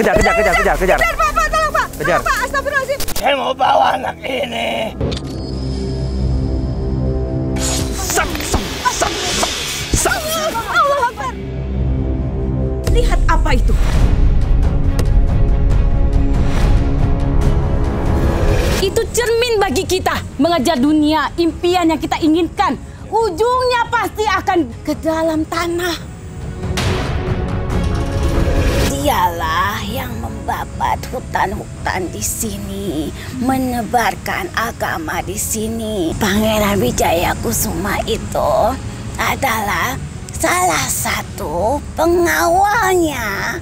Kejar. Kejar, Pak, tolong, Pak. Kejar. Tolong, Pak, astagfirullahaladzim. Saya mau bawa anak ini. Allah Akbar. Lihat apa itu? Itu cermin bagi kita mengejar dunia, impian yang kita inginkan. Ujungnya pasti akan ke dalam tanah. Dialah yang membabat hutan-hutan di sini, menebarkan agama di sini. Pangeran Wijaya Kusuma itu adalah salah satu pengawalnya.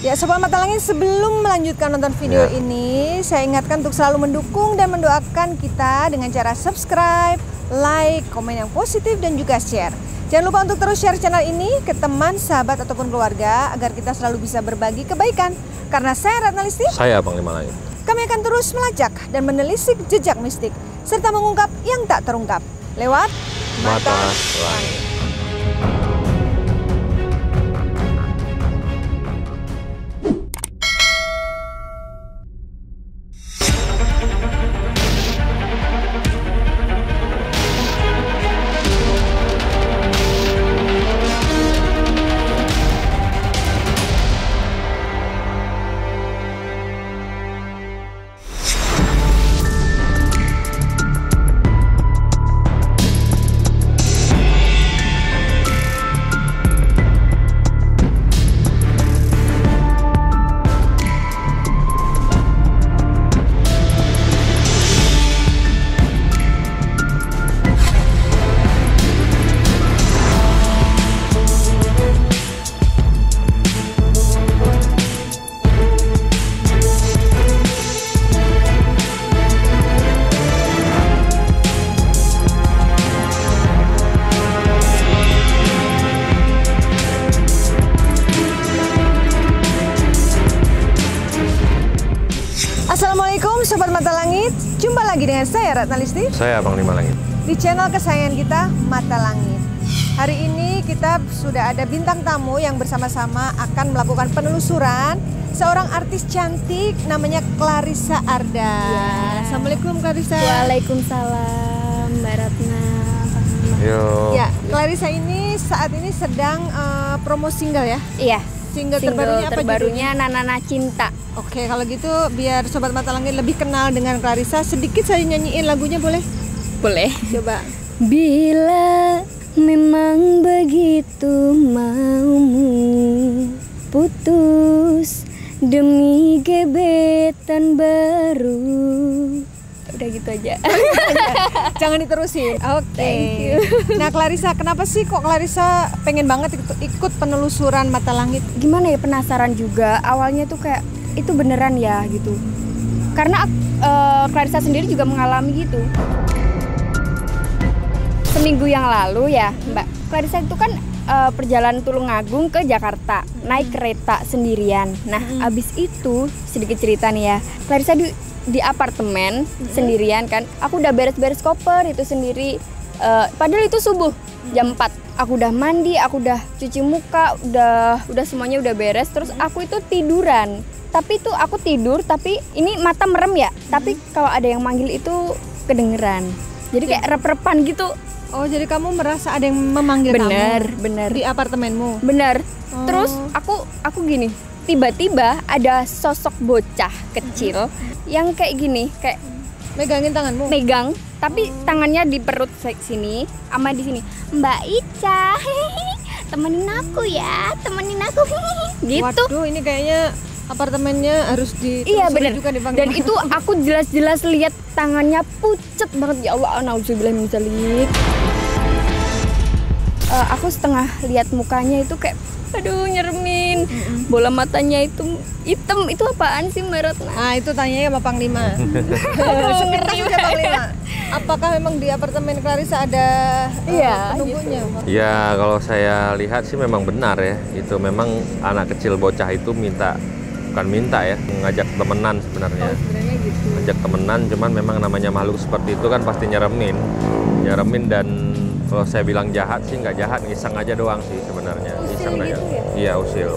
Ya, Sobat Mata Langit, sebelum melanjutkan nonton video ini, saya ingatkan untuk selalu mendukung dan mendoakan kita dengan cara subscribe, like, komen yang positif, dan juga share. Jangan lupa untuk terus share channel ini ke teman, sahabat, ataupun keluarga agar kita selalu bisa berbagi kebaikan. Karena saya Ratna Listi, Saya Panglima Langit. kami akan terus melacak dan menelisik jejak mistik serta mengungkap yang tak terungkap lewat Mata Langit. Assalamualaikum Sobat Mata Langit, jumpa lagi dengan saya Ratna Listi Saya Panglima Langit. di channel kesayangan kita Mata Langit. Hari ini kita sudah ada bintang tamu yang bersama-sama akan melakukan penelusuran seorang artis cantik namanya Clarissa Arda. Assalamualaikum Clarissa. Waalaikumsalam Mbak Ratna. Yo. Ya, Clarissa ini saat ini sedang promo single ya. Iya. Single Single terbarunya apa terbarunya Nanana Cinta. Oke, kalau gitu biar Sobat Mata Langit lebih kenal dengan Clarissa, sedikit saya nyanyiin lagunya boleh? Boleh. Coba. Bila memang begitu maumu putus demi gebetan baru. Udah gitu aja. Jangan diterusin. Oke. Thank you. Nah, Clarissa, kenapa sih kok Clarissa pengen banget ikut penelusuran Mata Langit? Gimana ya, penasaran juga. Awalnya tuh kayak itu beneran ya gitu. Karena Clarissa sendiri juga mengalami gitu. Seminggu yang lalu ya Mbak, Clarissa itu kan perjalanan Tulungagung ke Jakarta, naik kereta sendirian. Nah, abis itu sedikit cerita nih ya, Clarissa di apartemen sendirian kan. Aku udah beres-beres koper itu sendiri. Padahal itu subuh jam 4. Aku udah mandi, aku udah cuci muka, udah semuanya udah beres. Terus aku itu tiduran. Tapi itu aku tidur, tapi ini mata merem ya. Tapi kalau ada yang manggil itu kedengeran. Jadi kayak rep-repan gitu. Oh, jadi kamu merasa ada yang memanggil kamu? Bener. Di apartemenmu? Bener. Oh. Terus aku gini, tiba-tiba ada sosok bocah kecil yang kayak gini, kayak Megangin tanganmu? megang, tapi tangannya di perut sini, sama di sini. Mbak Ica, temenin aku ya, temenin aku. Gitu. Waduh, ini kayaknya apartemennya harus Iya bener. juga dipanggil. Dan itu aku jelas-jelas lihat tangannya pucet banget, ya Allah, nauzubillah min dzalik. Aku setengah lihat mukanya itu kayak, aduh nyeremin. Bola matanya itu hitam, itu apaan sih Mbak Ratna? Nah, itu tanyanya sama Panglima. Sepintas aja Panglima. Apakah memang di apartemen Clarissa ada penunggunya? Ya, kalau saya lihat sih memang benar ya. Itu memang anak kecil bocah itu bukan minta ya, ngajak temenan sebenarnya. Sebenarnya gitu. Ngajak temenan, cuman memang namanya makhluk seperti itu kan pasti nyeremin. Dan kalau saya bilang jahat sih nggak jahat, ngiseng aja doang sih sebenarnya. Ngiseng aja. Iya, usil.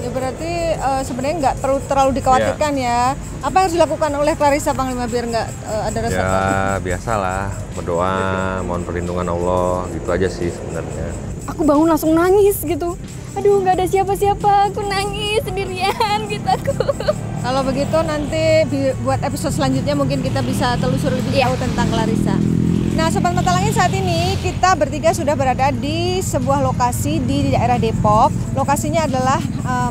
Ya berarti sebenarnya nggak terlalu dikhawatirkan ya. Apa yang harus dilakukan oleh Clarissa Panglima biar nggak ada rasa Ya takut? biasalah, berdoa, mohon perlindungan Allah, gitu aja sih sebenarnya. Aku bangun langsung nangis gitu. Aduh, nggak ada siapa-siapa, aku nangis sendirian gitu aku. Kalau begitu nanti buat episode selanjutnya mungkin kita bisa telusuri lebih jauh tentang Clarissa. Nah, Sobat Mata Langit, saat ini kita bertiga sudah berada di sebuah lokasi di daerah Depok. Lokasinya adalah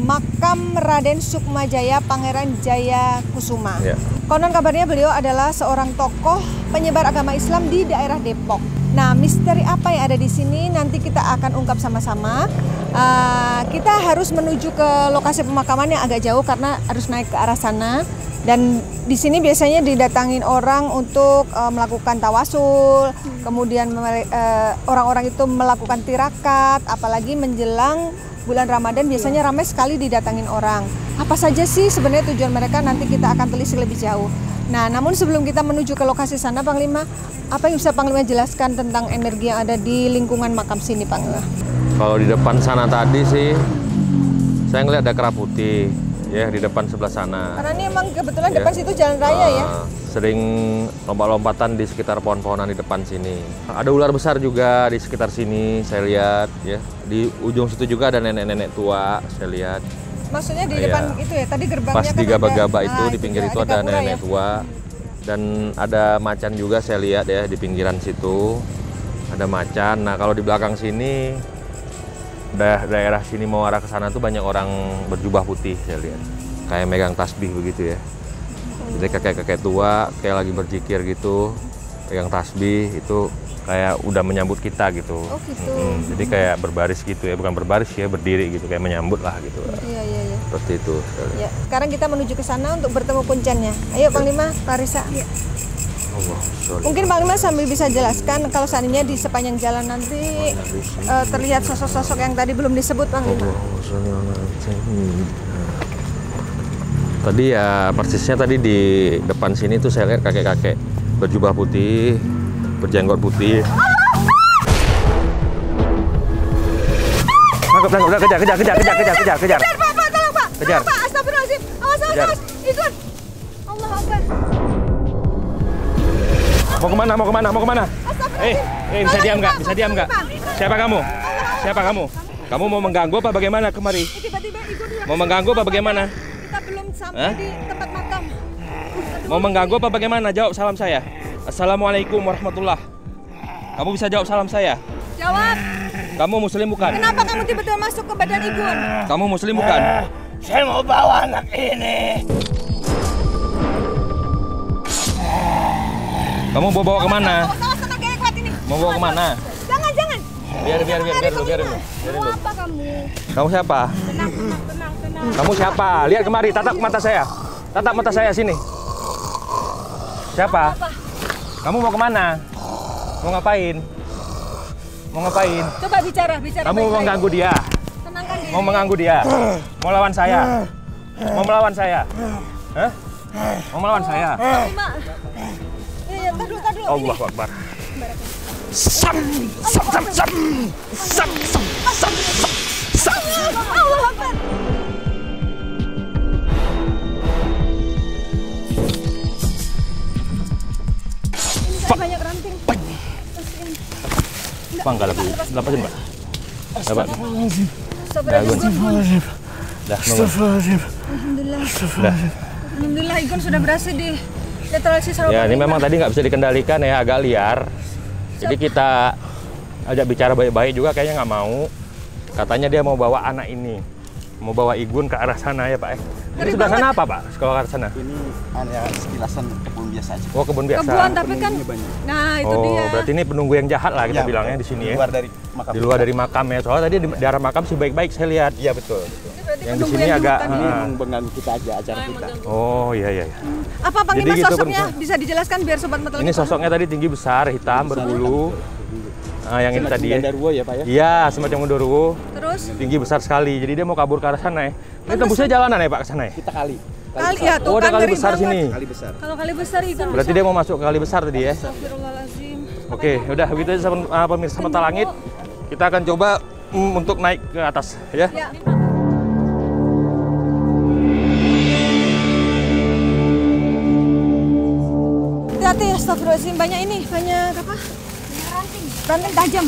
makam Raden Sukmajaya Pangeran Jaya Kusuma. Ya. Konon kabarnya beliau adalah seorang tokoh penyebar agama Islam di daerah Depok. Nah, misteri apa yang ada di sini nanti kita akan ungkap sama-sama. Kita harus menuju ke lokasi pemakaman yang agak jauh karena harus naik ke arah sana. Dan di sini biasanya didatangin orang untuk melakukan tawasul, kemudian orang-orang itu melakukan tirakat, apalagi menjelang bulan Ramadan biasanya ramai sekali didatangin orang. Apa saja sih sebenarnya tujuan mereka, nanti kita akan telisik lebih jauh. Nah, namun sebelum kita menuju ke lokasi sana, Panglima, apa yang bisa Panglima jelaskan tentang energi yang ada di lingkungan makam sini, Panglima? Kalau di depan sana tadi sih, saya ngeliat ada kera putih, ya di depan sebelah sana. Karena ini emang kebetulan Ya. depan situ jalan raya ya. Sering lompat-lompatan di sekitar pohon-pohonan di depan sini. Ada ular besar juga di sekitar sini, saya lihat ya. Di ujung situ juga ada nenek-nenek tua, saya lihat. Maksudnya di Iya. depan itu ya, tadi gerbangnya Pas kan di gaba-gaba ada. itu Nah, di pinggir itu juga ada gapura nenek ya. tua. Dan ada macan juga saya lihat ya di pinggiran situ. Ada macan. Nah, kalau di belakang sini daerah sini mau arah ke sana tuh banyak orang berjubah putih saya lihat. Kayak megang tasbih begitu ya. Jadi kakek-kakek tua kayak lagi berzikir gitu, pegang tasbih itu kayak udah menyambut kita gitu. Oh gitu. Jadi kayak berbaris gitu ya, bukan berbaris ya, berdiri gitu kayak menyambut lah gitu. Iya, iya, iya. Seperti itu. saya lihat. Ya, sekarang kita menuju ke sana untuk bertemu kuncennya. Ayo Panglima, Clarissa. Allah, sorry. Mungkin Panglima sambil bisa jelaskan kalau seandainya di sepanjang jalan nanti terlihat sosok-sosok yang tadi belum disebut, Panglima. Tadi ya persisnya tadi di depan sini tuh saya lihat kakek-kakek berjubah putih, berjenggot putih. Tangkap, udah kejar. Pak, tolong Pak. Kejar. Pak, astagfirullahaladzim. Awas. Kejar. Itu. Allah Akbar. Mau kemana? Bisa diam nggak? Siapa kamu? Kamu mau mengganggu apa bagaimana kemari? Tiba-tiba ikut dia. Mau mengganggu apa bagaimana? Kita belum sampai di tempat makam. Mau mengganggu apa bagaimana? Jawab salam saya. Assalamualaikum warahmatullah. Kamu bisa jawab salam saya? Jawab. Kamu muslim bukan? Kenapa kamu tiba-tiba masuk ke badan Igun? Kamu muslim bukan? Saya mau bawa anak ini. Kamu mau bawa kemana? Awas tenaga yang kuat ini. Mau bawa kemana? Jangan. Biar dulu. Mau apa kamu? Kamu siapa? Tenang. Kamu siapa? Lihat kemari, tatap mata saya. Tatap mata saya sini. Siapa? Kamu mau kemana? Mau ngapain? Coba bicara. Kamu mau baik-baik. mengganggu dia? Tenangkan diri. Mau mengganggu dia? Mau lawan saya? Hah? Mau melawan saya? Panglima. Iya, tar dulu. Allahu Akbar. Allah Akbar. Ini banyak ranting. Bang, enggak lagu. Lepasin, Pak. Dapat. Astagfirullahaladzim. Dah, Alhamdulillah. Dah. Alhamdulillah Igun sudah berhasil di netralisir sama Ya, ini Panglima. memang tadi nggak bisa dikendalikan ya, agak liar. Jadi kita ajak bicara baik-baik juga, kayaknya nggak mau. Katanya dia mau bawa anak ini, mau bawa Igun ke arah sana ya Pak. Ini sebelah sana apa Pak? Sekolah ke arah sana? Ini hanya sekilasan kebun biasa aja. Oh, kebun biasa. Kebuan tapi kan. Penunggunya banyak. Nah, itu Oh, dia. berarti ini penunggu yang jahat lah kita Ya, bilangnya di sini di ya. luar dari makam. Di luar dari makam ya. Soalnya tadi di arah makam sih baik-baik saya lihat. Iya betul. Ini berarti Yang di penunggu sini yang agak dulu tadi. Memang mengganggu kita aja acara kita. Oh, iya. Apa Panglima Jadi gitu, sosoknya Panglima. bisa dijelaskan biar sobat mata Ini sosoknya tadi tinggi besar, hitam, berbulu. Nah, yang ini tadi ya. Genderuwo ya Pak ya? Iya, semacam genderuwo. Terus Tinggi besar sekali. Jadi dia mau kabur ke arah sana ya. Ini tembusnya jalanan ya Pak ke sana ya? Kita kali. kali ya tuh Oh, ada kan kali ngeri besar banget. sini. Kali besar. Kalau kali besar Igun. Berarti dia mau masuk ke kali besar tadi ya. Astagfirullahaladzim. Oke, udah begitu aja pemirsa Mata Langit. Kita akan coba untuk naik ke atas ya. Ya. Hati-hati ya, astagfirullahaladzim. Banyak ini, banyak apa? Ranting tajam.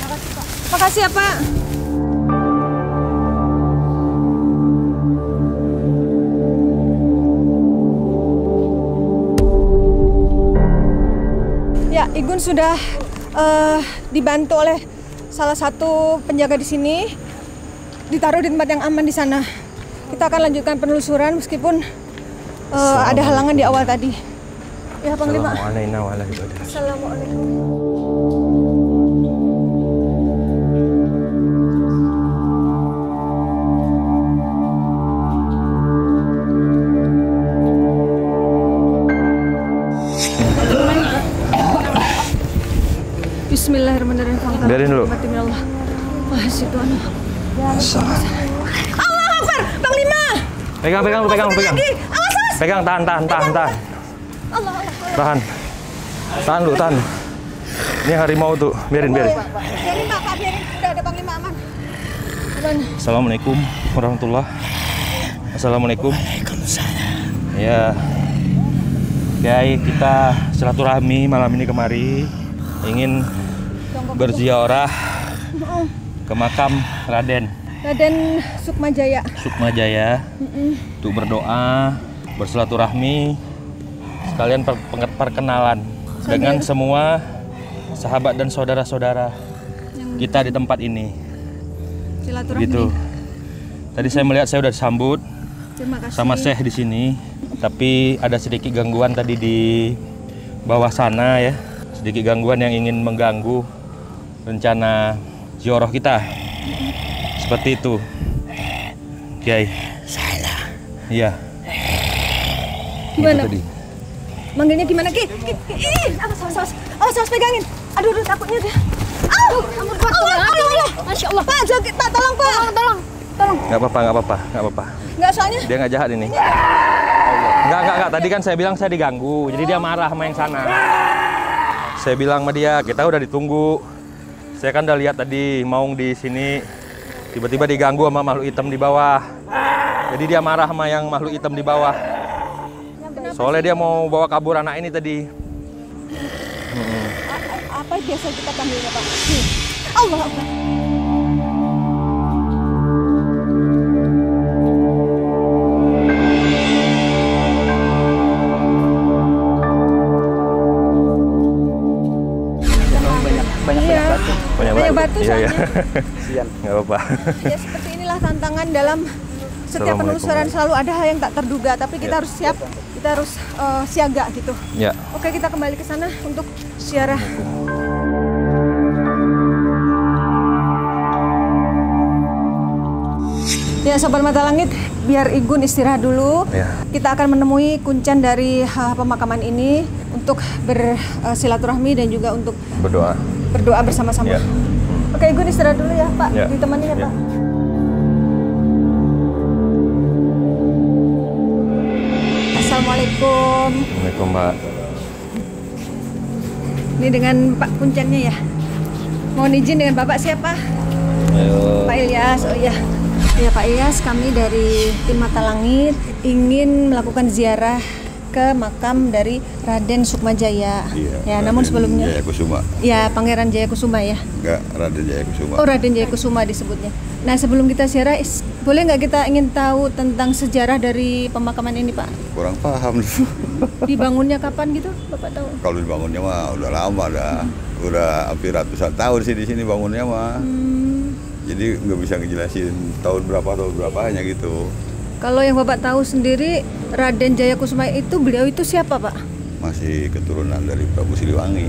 Makasih Pak. Makasih ya Pak. Ya, Igun sudah dibantu oleh salah satu penjaga di sini, ditaruh di tempat yang aman di sana. Kita akan lanjutkan penelusuran meskipun ada halangan di awal tadi. Ya, Panglima. Assalamualaikum. Bismillahirrahmanirrahim. Biarin dulu. Allah. Allah Akbar, Panglima. Pegang. Pegang, tahan. Allah. Tahan lu. Ini harimau tuh, biarin. Biarin Pak, biarin. Udah ada Panglima aman. Assalamualaikum warahmatullah. Assalamualaikum. Ya, Kiai, kita silaturahmi malam ini kemari ingin berziarah ke makam Raden Sukmajaya untuk berdoa, bersilaturahmi, sekalian perkenalan dengan semua sahabat dan saudara-saudara kita di tempat ini. Silaturahmi. Gitu. Tadi saya melihat saya udah disambut Terima kasih. sama Syekh di sini, tapi ada sedikit gangguan tadi di bawah sana ya. Sedikit gangguan yang ingin mengganggu rencana ziarah kita. Seperti itu, Kiai. Salah. Iya. Gimana? Itu tadi. Manggilnya gimana, Ki? Awas, pegangin. Aduh, takutnya dia. Allah. Masya Allah. Pak, tolong, Pak. Tolong. Nggak apa-apa. Nggak, soalnya. Dia nggak jahat ini. Nggak. Tadi kan saya bilang saya diganggu, jadi dia marah sama yang sana. Saya bilang sama dia, kita udah ditunggu. Saya kan udah lihat tadi Maung di sini, tiba-tiba diganggu sama makhluk hitam di bawah. Jadi dia marah sama yang makhluk hitam di bawah. Soalnya dia mau bawa kabur anak ini tadi. Apa biasa kita panggilnya, Pak? Allah Akbar. Banyak batu Iya. Sian. Nggak apa-apa. Ya, seperti inilah tantangan dalam setiap penelusuran, selalu ada hal yang tak terduga, tapi kita harus siap, kita harus siaga gitu. Ya. Oke, kita kembali ke sana untuk ziarah. Ya, Sobat Mata Langit, biar Igun istirahat dulu. Ya. Kita akan menemui kuncen dari pemakaman ini untuk bersilaturahmi dan juga untuk berdoa bersama-sama. Ya. Oke, Igun istirahat dulu ya, Pak. Ya. Ditemani ya, Ya. Pak. Assalamualaikum. Assalamualaikum, Mbak. Ini dengan Pak kuncennya ya. Mohon izin dengan Bapak siapa? Ayo. Pak Ilyas. Oh iya. Ya Pak Ilyas, kami dari tim Mata Langit ingin melakukan ziarah ke makam dari Raden Sukmajaya. Iya, Ya, Raden namun sebelumnya Jayakusuma. ya Pangeran Jayakusuma ya. Enggak, Raden Jayakusuma. Oh, Raden Jayakusuma disebutnya. Nah, sebelum kita ziarah, boleh nggak kita ingin tahu tentang sejarah dari pemakaman ini, Pak? Kurang paham dulu. Dibangunnya kapan gitu, Bapak tahu? Kalau dibangunnya mah udah lama dah. Udah hampir ratusan tahun sih di sini bangunnya mah. Jadi nggak bisa ngejelasin tahun berapa hanya gitu. Kalau yang Bapak tahu sendiri, Raden Jayakusuma itu, beliau itu siapa, Pak? Masih keturunan dari Prabu Siliwangi.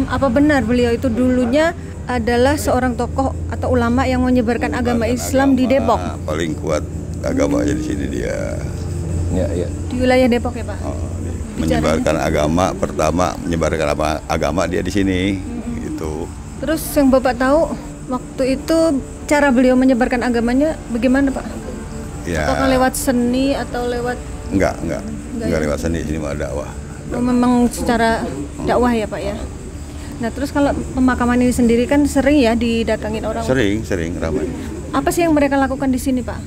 Apa benar beliau itu dulunya adalah seorang tokoh atau ulama yang menyebarkan agama Islam di Depok? Paling kuat agamanya di sini dia. Ya. Di wilayah Depok ya, Pak? Menyebarkan agama, pertama menyebarkan agama dia di sini. Gitu. Terus yang Bapak tahu, waktu itu cara beliau menyebarkan agamanya bagaimana, Pak? Ya. Apakah lewat seni atau lewat... Enggak ya? lewat seni, sini mah dakwah. Oh, memang secara dakwah ya, Pak ya? Nah, terus kalau pemakaman ini sendiri kan sering ya didatangin orang. Sering ramai. Apa sih yang mereka lakukan di sini, Pak?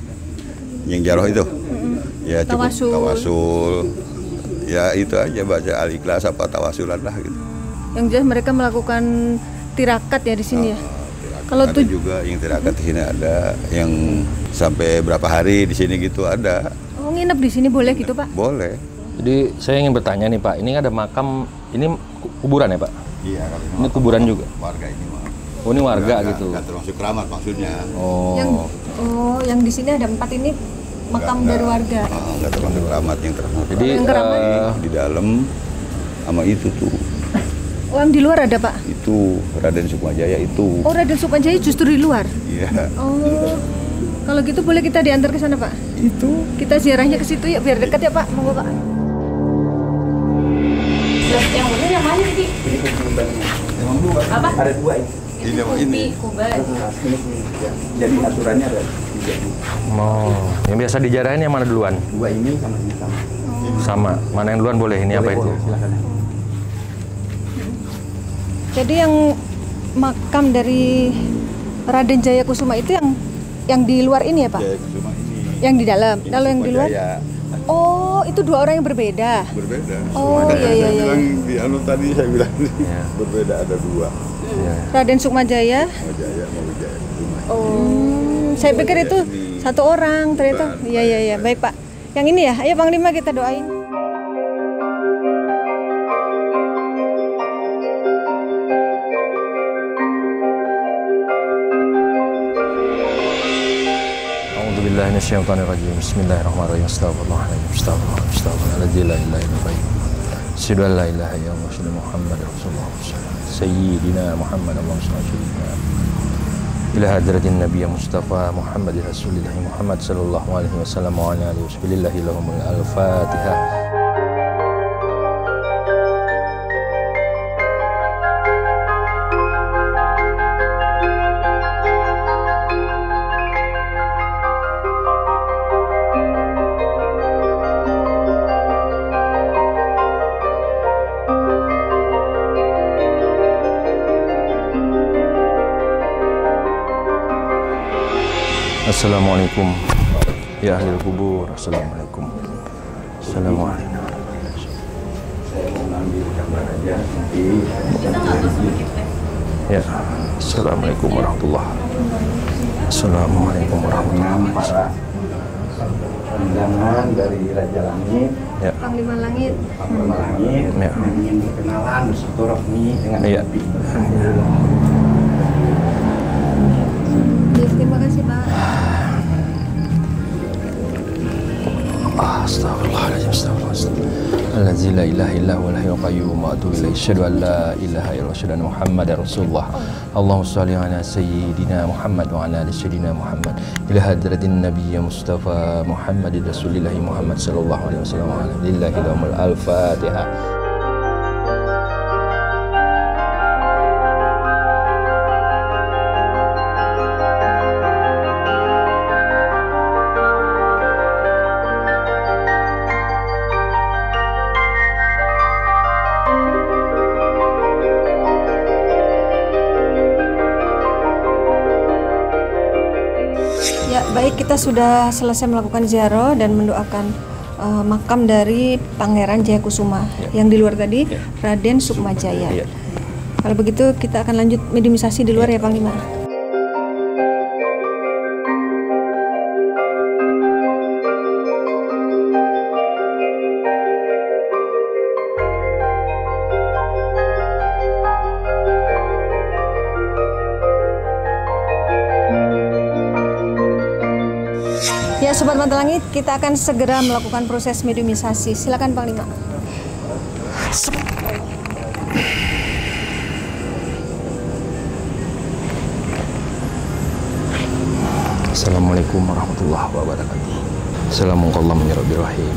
Yang jaroh itu? Ya cukup Tawasul. tawasul, Ya itu aja baca Al-Ikhlas apa tawasulan lah gitu. Yang jelas mereka melakukan tirakat ya di sini ya. Kalau juga yang tirakat di sini ada, yang sampai berapa hari di sini gitu ada. Oh, nginep di sini boleh gitu, Pak? Boleh. Jadi saya ingin bertanya nih Pak, ini ada makam, ini kuburan ya Pak? Iya, Ini kuburan juga? Warga ini mah. Oh ini warga gitu? Nggak termasuk keramat maksudnya. Yang di sini ada 4 ini makam dari warga. Nggak termasuk keramat yang termasuk. Jadi di dalam sama itu tuh. Oh, yang di luar ada, Pak? Itu Raden Sukmajaya itu. Oh, Raden Sukmajaya justru di luar? Iya. Oh, kalau gitu boleh kita diantar ke sana, Pak? Itu. Kita ziarahnya ke situ ya, biar dekat ya, Pak. Monggo, Pak. Yang benar yang mana sih? Memang dua. Apa? Ada dua ini. Ini apa ini? Kuban. Ya. Jadi aturannya ada 3. Oh, yang biasa dijarahin yang mana duluan? Dua ini sama ini sama. Sama, mana yang duluan boleh? Ini apa itu? Silakan. Jadi yang makam dari Raden Jayakusuma itu yang di luar ini ya, Pak? Jayakusuma ini. Yang di dalam. Ini Kalau yang di luar? Sukmajaya. Oh, itu 2 orang yang berbeda. Berbeda. Oh, Sukmajaya iya. Saya bilang di tadi saya bilang Iya. berbeda ada 2. Iya. Raden Sukmajaya. Sukmajaya mau Jayakusuma. Oh, saya pikir itu 1 orang ternyata. Iya. Baik, Pak. Yang ini ya, ayo Panglima kita doain. A'udzubillahi minasyaitonirrajim. Bismillahirrahmanirrahim. Astagfirullahaladzim. Astagfirullahaladzim. La ilaha illallah. Asyhadu an la ilaha illallah. Asyhadu Muhammadar Rasulullah. Sayyidina Muhammad Allahumma shalli ila hadratin Nabiy Mustafa Muhammad Rasulillah Muhammad sallallahu alaihi wasallam wa ala alihi wasallam lahumul al-Fatihah. Assalamualaikum ya ahli kubur. Assalamualaikum. Assalamualaikum. Saya mau ngambil gambar aja nanti. Ya. Assalamualaikum warahmatullahi wabarakatuh. Assalamualaikum warahmatullahi wabarakatuh. Para undangan dari Raja Langit, Ya. Panglima Langit. Panglima Langit, Ya. yang ingin berkenalan bersilaturahmi dengan Iya. Nabi. Terima kasih, Pak. Astagfirullahaladzim. Astagfirullahaladzim. Allazi la ilaha illa huwal hayyul qayyum wa atubu ilaih. Asyhadu an la ilaha illallah asyhadu anna Muhammadar Rasulullah. Allahumma shalli ala sayyidina Muhammad wa ala ali sayyidina Muhammad. Ila hadratin Nabiy Mustafa Muhammad Rasulillah Muhammad sallallahu alaihi wasallam. Lillahi lahumul al-Fatihah. Ya, baik, kita sudah selesai melakukan ziarah dan mendoakan makam dari Pangeran Jayakusuma. Yang di luar tadi Raden Sukmajaya. Iya. Kalau begitu kita akan lanjut mediumisasi di luar ya, Panglima. Ya, Sobat Mata Langit, kita akan segera melakukan proses mediumisasi. Silakan, Panglima. Assalamualaikum warahmatullahi wabarakatuh. Assalamualaikum ya Rabbil Rahim.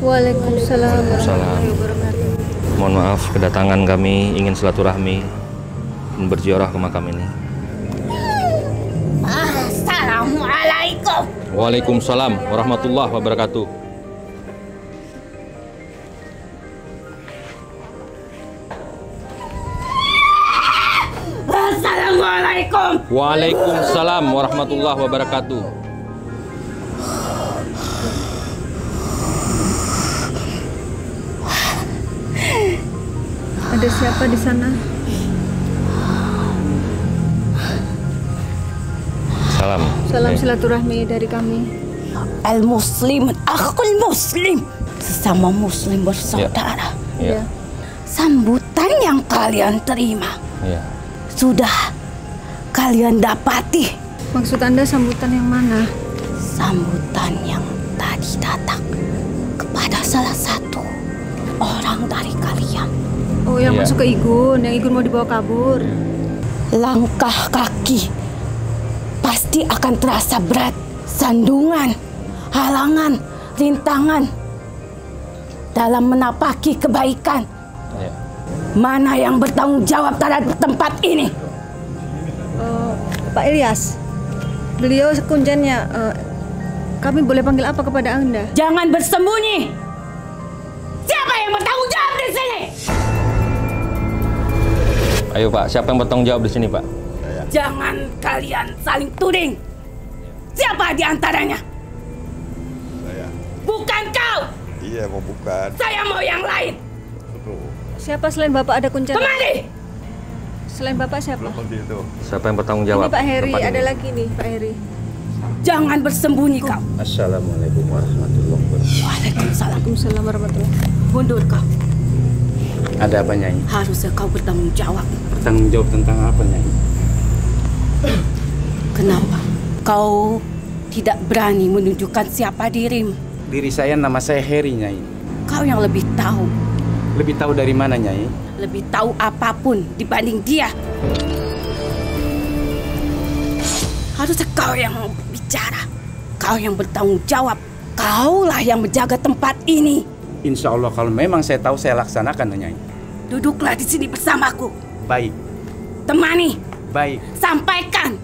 Waalaikumsalam warahmatullahi wabarakatuh. Mohon maaf kedatangan kami ingin silaturahmi dan berziarah ke makam ini. Assalamualaikum. Waalaikumsalam warahmatullahi wabarakatuh. Assalamualaikum. Waalaikumsalam warahmatullahi wabarakatuh. Ada siapa di sana? Salam. Salam silaturahmi dari kami. Al-Muslim, akhul Muslim, sesama Muslim bersaudara. Ya. Sambutan yang kalian terima Ya. sudah kalian dapati. Maksud Anda sambutan yang mana? Sambutan yang tadi datang kepada salah satu orang dari kalian. Oh, yang Iya. masuk ke Igun, yang Igun mau dibawa kabur. Langkah kaki pasti akan terasa berat. Sandungan, halangan, rintangan dalam menapaki kebaikan. Ya. Mana yang bertanggung jawab terhadap tempat ini? Pak Ilyas, beliau kunjannya. Kami boleh panggil apa kepada Anda? Jangan bersembunyi. Siapa yang bertanggung jawab di sini? Ayo Pak, siapa yang bertanggung jawab di sini Pak? Jangan kalian saling tuding. Siapa di antaranya? Saya. Bukan kau. Iya, mau bukan. Saya mau yang lain. Siapa selain Bapak ada kunjana? Kemari. Selain Bapak siapa? Seperti itu. Siapa yang bertanggung jawab? Ini Pak Heri, tempat ada ini? lagi nih Pak Heri. Jangan bersembunyi kau. Assalamualaikum warahmatullahi wabarakatuh. Waalaikumsalam. Waalaikumsalam warahmatullahi. Mundur kau. Ada apa, Nyai? Harusnya kau bertanggung jawab. Bertanggung jawab tentang apa, Nyai? Kenapa kau tidak berani menunjukkan siapa dirimu? Diri saya, nama saya Heri, Nyai. Kau yang lebih tahu. Lebih tahu dari mana, Nyai? Lebih tahu apapun dibanding dia. Harusnya kau yang bicara. Kau yang bertanggung jawab. Kaulah yang menjaga tempat ini. Insya Allah kalau memang saya tahu saya laksanakan, Nyai. Duduklah di sini bersamaku. Baik, Temani. baik. Sampaikan.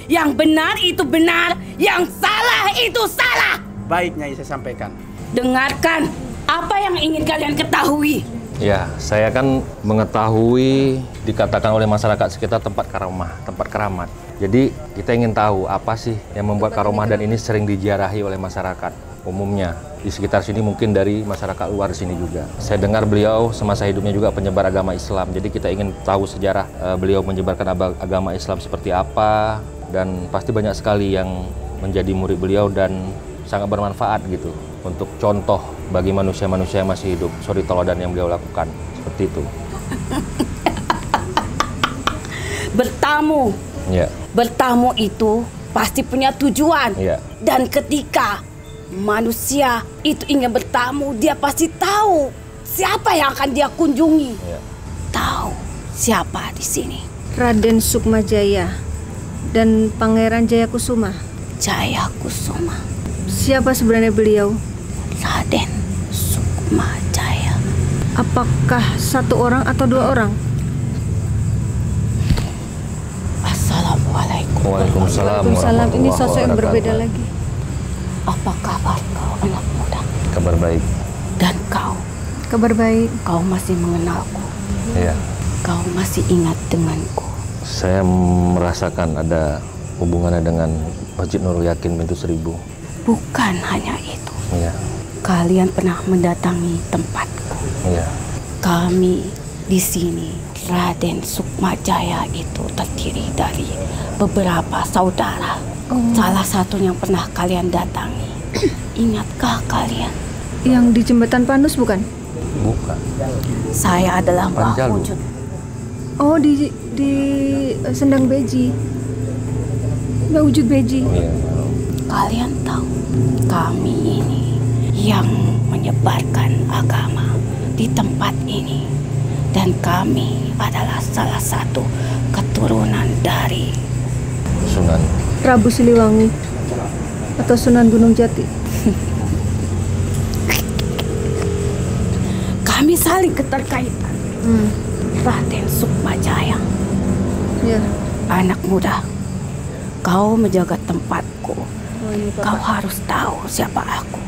Yang benar itu benar. Yang salah itu salah. Baik, Nyai, saya sampaikan. Dengarkan. Apa yang ingin kalian ketahui? Ya, saya kan mengetahui dikatakan oleh masyarakat sekitar tempat karomah, tempat keramat. Jadi kita ingin tahu apa sih yang membuat karomah dan ini sering diziarahi oleh masyarakat umumnya. Di sekitar sini mungkin dari masyarakat luar sini juga. Saya dengar beliau semasa hidupnya juga penyebar agama Islam. Jadi kita ingin tahu sejarah beliau menyebarkan agama Islam seperti apa. Dan pasti banyak sekali yang menjadi murid beliau dan sangat bermanfaat gitu. Untuk contoh bagi manusia-manusia yang masih hidup. Suri teladan yang beliau lakukan. Seperti itu. Bertamu. Ya. Bertamu itu pasti punya tujuan. Ya. Dan ketika manusia itu ingin bertamu, dia pasti tahu siapa yang akan dia kunjungi. Ya. Tahu siapa di sini. Raden Sukmajaya dan Pangeran Jayakusuma. Jayakusuma. Siapa sebenarnya beliau? Raden Sukmajaya. Apakah satu orang atau dua orang? Assalamualaikum. Waalaikumsalam. Waalaikumsalam. Ini warahmatullahi sosok yang berbeda wabarakatuh. lagi. Apa kabar kau, anak muda? Kabar baik. Dan kau Kabar baik. masih mengenalku. Ya. Kau masih ingat denganku. Saya merasakan ada hubungannya dengan Masjid Nurul Yakin Pintu Seribu. Bukan hanya itu. Iya. Kalian pernah mendatangi tempatku. Iya. Kami di sini, Raden Sukmajaya itu terdiri dari beberapa saudara. Salah satu yang pernah kalian datangi. Ingatkah kalian? Yang di Jembatan Panus bukan? Bukan. Saya adalah Mbah Panjalu. Wujud. Oh, di Sendang Beji. Mbak Wujud Beji. Iya. Kalian tahu, kami ini yang menyebarkan agama di tempat ini. Dan kami adalah salah satu keturunan dari Sunan. Prabu Siliwangi atau Sunan Gunung Jati. kami saling keterkaitan. Raden Sukmajaya, Ya. anak muda, kau menjaga tempatku Oh, iya, Bapak. Kau harus tahu siapa aku.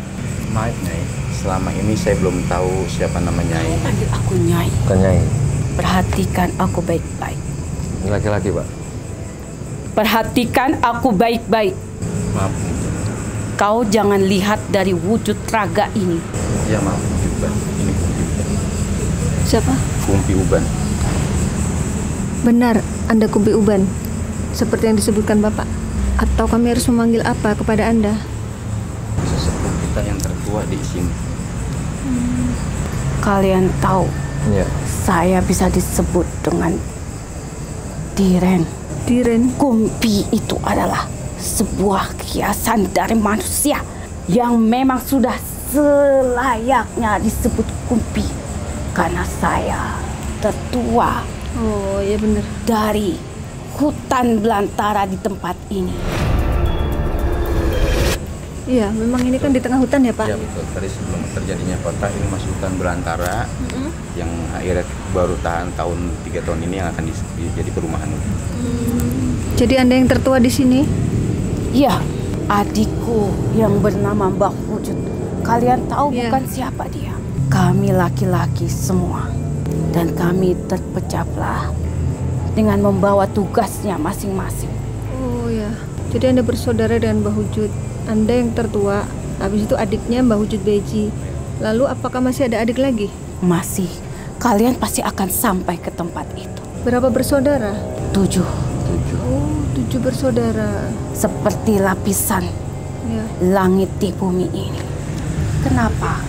Maaf Nyai, selama ini saya belum tahu siapa nama Nyai. Panggil aku Nyai. Bukan Nyai. Perhatikan aku baik-baik. Ini laki-laki, Pak. Perhatikan aku baik-baik. Maaf. Kau jangan lihat dari wujud raga ini. Ya maaf, Kumpi Uban. Ini Kumpi Uban. Siapa? Kumpi Uban. Benar, Anda Kumpi Uban. Seperti yang disebutkan Bapak. Atau kami harus memanggil apa kepada Anda? Sesepuh kita yang tertua di sini. Kalian tahu, Iya. saya bisa disebut dengan Diren. Diren. Kumpi itu adalah sebuah kiasan dari manusia yang memang sudah selayaknya disebut kumpi. Karena saya tertua Oh, iya benar. dari hutan belantara di tempat ini. Iya, memang ini kan di tengah hutan ya, Pak? Ya betul, tadi sebelum terjadinya kota ini masuk hutan belantara yang akhirnya baru tahan tahun 3 tahun ini yang akan jadi perumahan. Jadi Anda yang tertua di sini? Ya, adikku yang bernama Mbak Wujud. Kalian tahu Iya. bukan siapa dia? Kami laki-laki semua. Dan kami terpecah belah dengan membawa tugasnya masing-masing. Oh ya, jadi Anda bersaudara dengan Mbah Wujud. Anda yang tertua, habis itu adiknya Mbah Wujud Beji. Lalu apakah masih ada adik lagi? Masih, kalian pasti akan sampai ke tempat itu. Berapa bersaudara? 7. Oh, 7 bersaudara. Seperti lapisan Ya. langit di bumi ini. Kenapa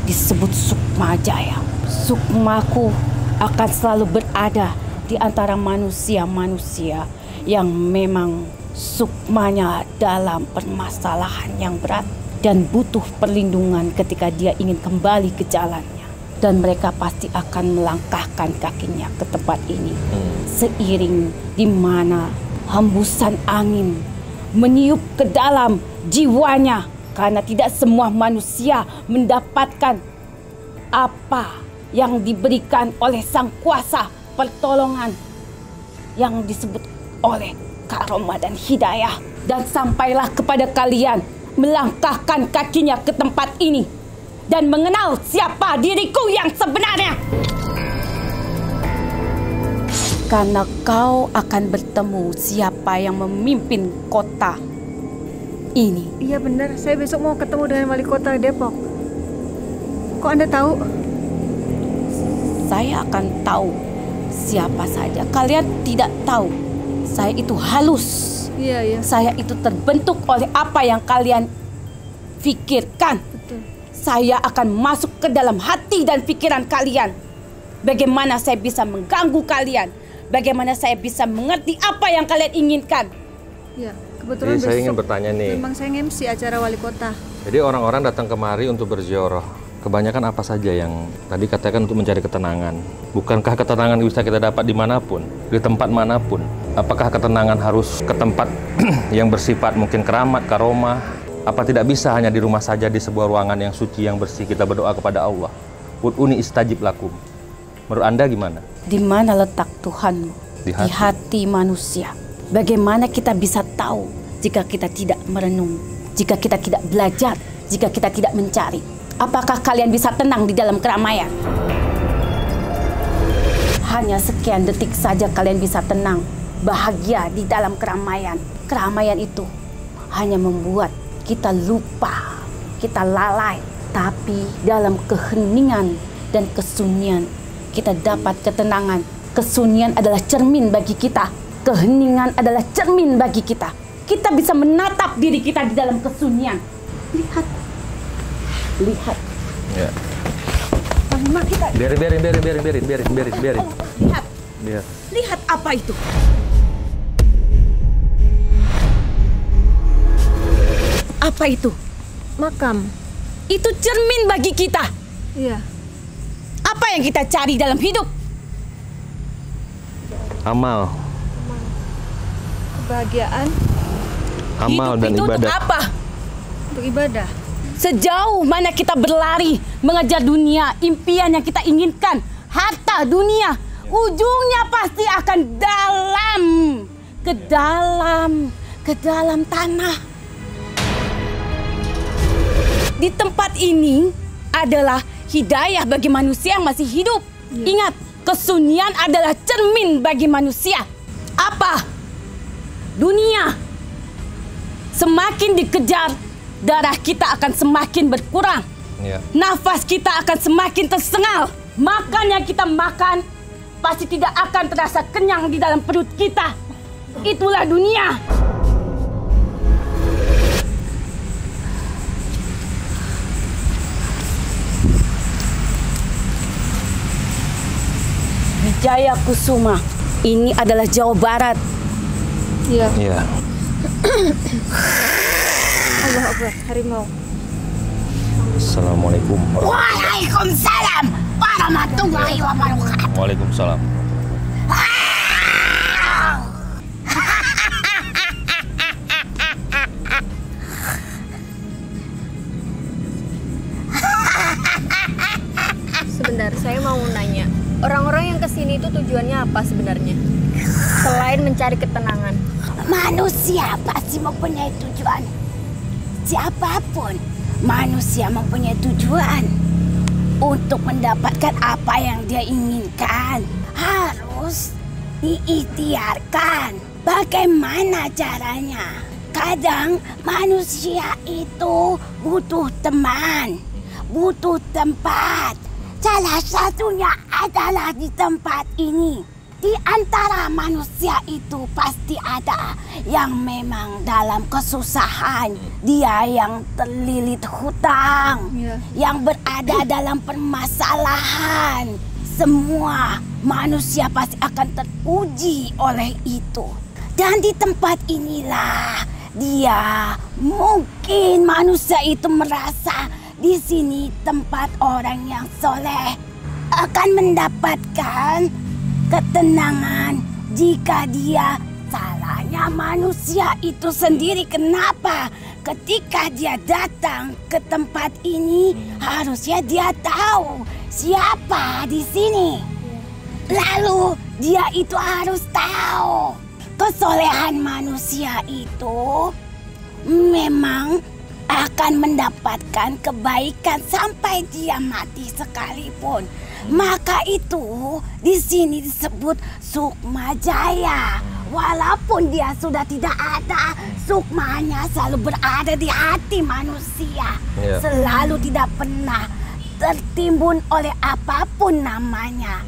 disebut Sukma Jaya? Sukmaku akan selalu berada di antara manusia-manusia yang memang sukmanya dalam permasalahan yang berat dan butuh perlindungan ketika dia ingin kembali ke jalannya. Dan mereka pasti akan melangkahkan kakinya ke tempat ini seiring di mana hembusan angin meniup ke dalam jiwanya, karena tidak semua manusia mendapatkan apa yang diberikan oleh Sang Kuasa pertolongan yang disebut oleh karomah dan hidayah. Dan sampailah kepada kalian melangkahkan kakinya ke tempat ini dan mengenal siapa diriku yang sebenarnya. Karena kau akan bertemu siapa yang memimpin kota ini. Iya benar, saya besok mau ketemu dengan wali kota Depok. Kok Anda tahu? Saya akan tahu siapa saja. Kalian tidak tahu. Saya itu halus. Iya, iya. Saya itu terbentuk oleh apa yang kalian pikirkan. Betul. Saya akan masuk ke dalam hati dan pikiran kalian. Bagaimana saya bisa mengganggu kalian? Bagaimana saya bisa mengerti apa yang kalian inginkan? Iya, kebetulan Jadi saya ingin besok bertanya nih. memang saya MC acara wali kota. Jadi orang-orang datang kemari untuk berziarah. Kebanyakan apa saja yang tadi katakan untuk mencari ketenangan? Bukankah ketenangan bisa kita dapat dimanapun, di tempat manapun? Apakah ketenangan harus ke tempat yang bersifat mungkin keramat, karomah? Apa tidak bisa hanya di rumah saja, di sebuah ruangan yang suci, yang bersih, kita berdoa kepada Allah? Ud'uni istajib lakum. Menurut Anda gimana? Di mana letak Tuhanmu? Di Di hati manusia. Bagaimana kita bisa tahu jika kita tidak merenung, jika kita tidak belajar, jika kita tidak mencari? Apakah kalian bisa tenang di dalam keramaian? Hanya sekian detik saja kalian bisa tenang, bahagia di dalam keramaian. Keramaian itu hanya membuat kita lupa, kita lalai. Tapi dalam keheningan dan kesunyian, kita dapat ketenangan. Kesunyian adalah cermin bagi kita. Keheningan adalah cermin bagi kita. Kita bisa menatap diri kita di dalam kesunyian. Lihat. Lihat. Ya. Bagaimana kita? Biarin. Lihat. Biar. Lihat apa itu? Apa itu? Makam. Itu cermin bagi kita. Iya. Apa yang kita cari dalam hidup? Amal. Kebahagiaan Amal Hidup dan itu untuk ibadah. apa? untuk ibadah. Sejauh mana kita berlari mengejar dunia, impian yang kita inginkan, harta dunia, ujungnya pasti akan ke dalam tanah. di tempat ini adalah hidayah bagi manusia yang masih hidup. Ingat, kesunyian adalah cermin bagi manusia. Apa? Dunia. Semakin dikejar, darah kita akan semakin berkurang. Nafas kita akan semakin tersengal. Makan yang kita makan pasti tidak akan terasa kenyang di dalam perut kita. Itulah dunia. Wijaya Kusuma, ini adalah Jawa Barat. Iya. Allah Akbar, harimau. Assalamualaikum. Waalaikumsalam warahmatullahi wabarakatuh. Waalaikumsalam. Sebentar, saya mau nanya. Orang-orang yang kesini itu tujuannya apa sebenarnya? Selain mencari ketenangan. Manusia pasti mempunyai tujuan. Siapapun manusia mempunyai tujuan untuk mendapatkan apa yang dia inginkan. Harus diikhtiarkan. Bagaimana caranya? Kadang manusia itu butuh teman, butuh tempat. Salah satunya adalah di tempat ini. Di antara manusia itu pasti ada yang memang dalam kesusahan. Dia yang terlilit hutang, yang berada dalam permasalahan. Semua manusia pasti akan teruji oleh itu. Dan di tempat inilah dia mungkin manusia itu merasa di sini tempat orang yang soleh akan mendapatkan ketenangan jika dia. Salahnya manusia itu sendiri. Kenapa? Ketika dia datang ke tempat ini, harusnya dia tahu siapa di sini. Lalu dia itu harus tahu kesolehan manusia itu memang akan mendapatkan kebaikan sampai dia mati sekalipun. Maka itu di sini disebut Sukma Jaya. Walaupun dia sudah tidak ada, sukmanya selalu berada di hati manusia. Selalu tidak pernah tertimbun oleh apapun namanya.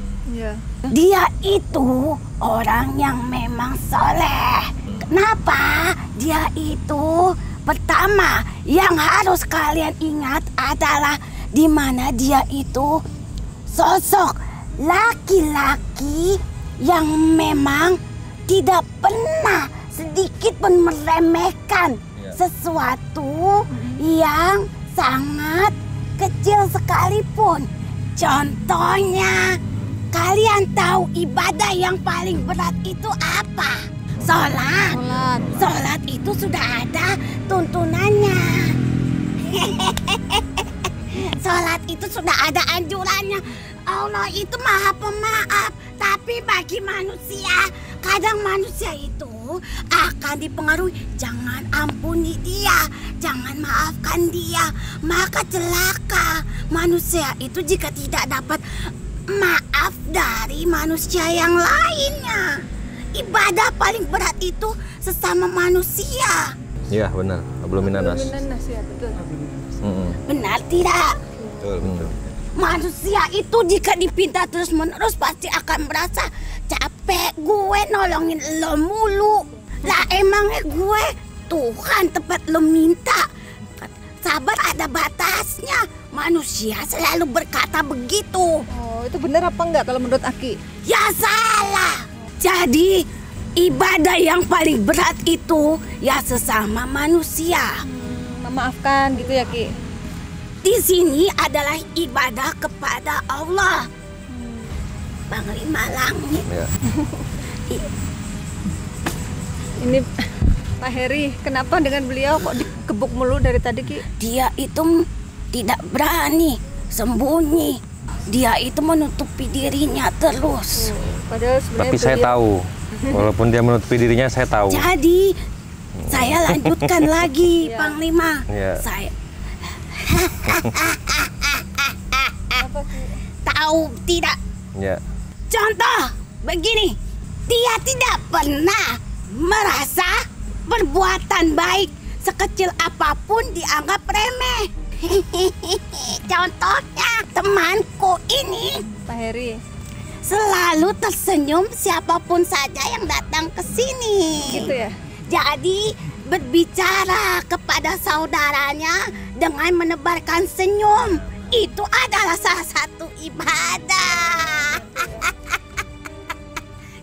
Dia itu orang yang memang soleh. Kenapa? Dia itu pertama yang harus kalian ingat adalah di mana dia itu sosok laki-laki yang memang tidak pernah sedikit pun meremehkan sesuatu yang sangat kecil sekalipun. Contohnya, kalian tahu ibadah yang paling berat itu apa? Sholat. Sholat itu sudah ada tuntunannya. Sholat itu sudah ada anjurannya. Allah itu maha pemaaf. Tapi bagi manusia, kadang manusia itu akan dipengaruhi. Jangan ampuni dia, jangan maafkan dia. Maka celaka manusia itu jika tidak dapat maaf dari manusia yang lainnya. Ibadah paling berat itu sesama manusia. Iya benar, belum minanas. Ya, betul. Benar tidak? Betul. Manusia itu jika dipinta terus-menerus pasti akan merasa capek. Gue nolongin lo mulu. Lah emangnya gue Tuhan tempat lo minta. Sabar ada batasnya. Manusia selalu berkata begitu. Oh, itu benar apa enggak kalau menurut Aki? Ya salah. Jadi ibadah yang paling berat itu ya sesama manusia. Memaafkan gitu ya Ki? Di sini adalah ibadah kepada Allah. Panglima Langit. Ya. Ini Pak Heri, kenapa dengan beliau kok dikebuk mulu dari tadi Ki? Dia itu tidak berani sembunyi. Dia itu menutupi dirinya terus. Padahal sebenarnya Tapi saya tahu, walaupun dia menutupi dirinya, saya tahu. Jadi saya lanjutkan lagi, Panglima. Ya. Tahu tidak? Ya. Contoh begini, dia tidak pernah merasa perbuatan baik sekecil apapun dianggap remeh. Contohnya temanku ini Pak Heri. selalu tersenyum siapapun saja yang datang ke sini. Gitu ya? Jadi berbicara kepada saudaranya dengan menebarkan senyum itu adalah salah satu ibadah.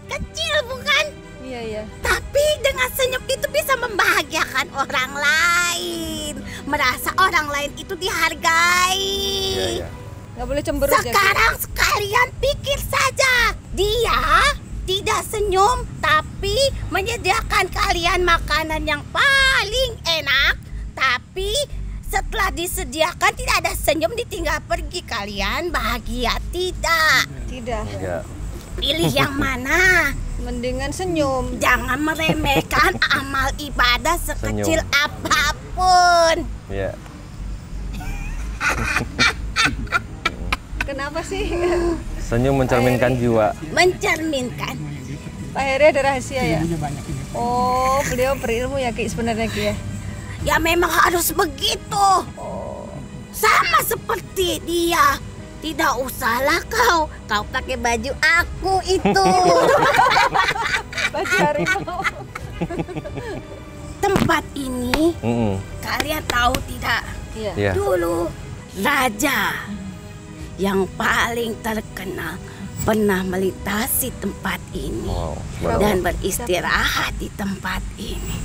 Kecil bukan? Iya, iya. Tapi dengan senyum itu bisa membahagiakan orang lain, merasa orang lain itu dihargai. Iya, iya. Nggak boleh cemberut ya. Sekarang sekalian pikir saja, dia tidak senyum tapi menyediakan kalian makanan yang paling enak, tapi setelah disediakan tidak ada senyum, ditinggal pergi. Kalian bahagia tidak? Tidak. Ya. Pilih yang mana? Mendingan senyum. Jangan meremehkan amal ibadah sekecil Senyum. apapun. Ya. Kenapa sih? Senyum mencerminkan jiwa. Mencerminkan. Pak Heri ada rahasia ya? Oh, beliau berilmu ya Ki sebenarnya Ki ya? Ya memang harus begitu. Sama seperti dia. Tidak usahlah kau pakai baju aku itu. Baju harimau. Tempat ini Mm-mm. kalian tahu tidak? Iya. Iya. Dulu raja yang paling terkenal pernah melintasi tempat ini Wow. dan beristirahat di tempat ini.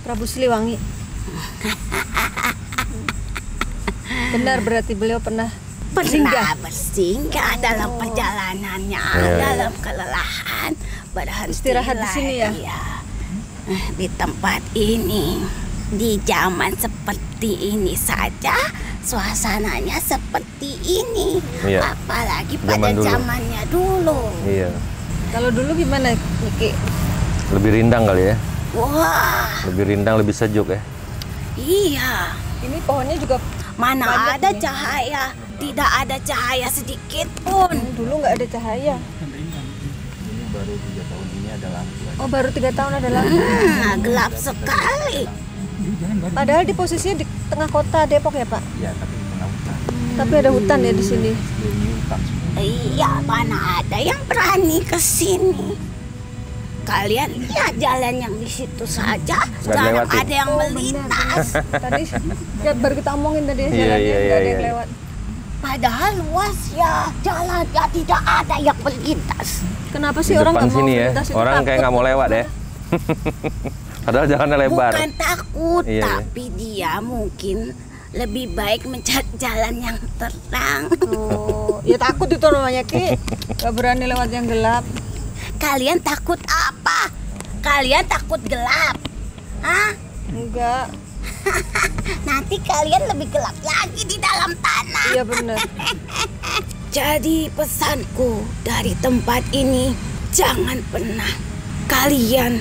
Prabu Siliwangi. Benar berarti beliau pernah Pernah bersinggah dalam perjalanannya, dalam kelelahan, berhenti Istirahat di sini ya? Iya. Di tempat ini, di zaman seperti ini saja, suasananya seperti ini. Iya. Apalagi Zaman pada dulu. zamannya dulu. Iya. Kalau dulu gimana Ki? Lebih rindang kali ya. Wah, Lebih rindang, lebih sejuk ya. iya. Ini pohonnya juga Mana banyak ada ini. cahaya? Tidak ada cahaya sedikit pun. Dulu nggak ada cahaya. Ini baru 3 tahun ini ada lampu. Oh, baru 3 tahun ada lampu. Gelap sekali. Padahal di posisinya di tengah kota Depok ya Pak. Iya, tapi di tengah hutan. Tapi ada hutan ya di sini. Ini hutan semua. Iya, mana ada yang berani ke sini. Kalian lihat jalan yang di situ saja, Nggak jarang dilewatin. ada yang melintas. Tadi ya baru kita omongin tadi Iya, jalannya iya, nggak ada iya, yang iya. lewat. Padahal luas ya, jalannya tidak ada yang melintas. Kenapa Di sih orang depan nggak mau sini ya. melintas itu? Orang kayak Takut. nggak mau lewat ya. Padahal jalannya lebar. Bukan takut, Iya, iya. tapi dia mungkin lebih baik mencari jalan yang terang. Oh, ya takut itu namanya Ki. Gak berani lewat yang gelap. Kalian takut apa? Kalian takut gelap? Hah? Enggak. Nanti kalian lebih gelap lagi di dalam tanah. Iya benar. Jadi pesanku dari tempat ini, jangan pernah kalian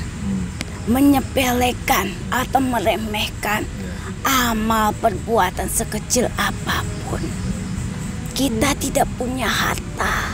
menyepelekan atau meremehkan amal perbuatan sekecil apapun. Kita tidak punya harta,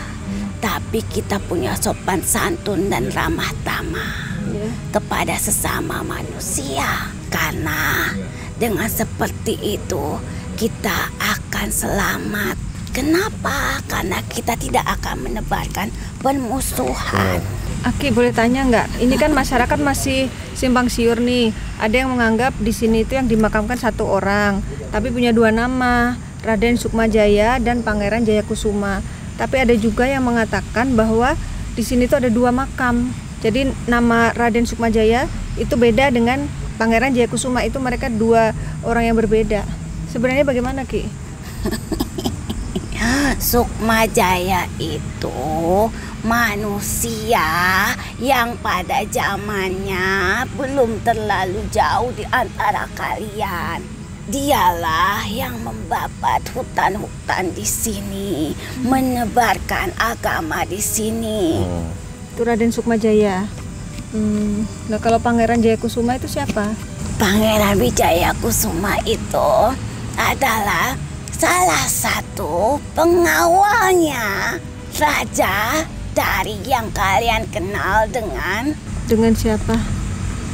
tapi kita punya sopan santun dan ramah tamah kepada sesama manusia. Karena dengan seperti itu kita akan selamat. Kenapa? Karena kita tidak akan menebarkan permusuhan. Aki boleh tanya nggak? Ini kan masyarakat masih simpang siur nih. Ada yang menganggap di sini itu yang dimakamkan 1 orang, tapi punya 2 nama, Raden Sukmajaya dan Pangeran Jayakusuma. Tapi ada juga yang mengatakan bahwa di sini tuh ada 2 makam. Jadi nama Raden Sukmajaya itu beda dengan Pangeran Jayakusuma, itu mereka 2 orang yang berbeda. Sebenarnya bagaimana Ki? Sukmajaya itu manusia yang pada zamannya belum terlalu jauh di antara kalian. Dialah yang membabat hutan-hutan di sini, menebarkan agama di sini. Itu Raden Sukmajaya. Nah kalau Pangeran Jayakusuma itu siapa? Pangeran Wijayakusuma itu adalah salah satu pengawalnya raja dari yang kalian kenal dengan siapa?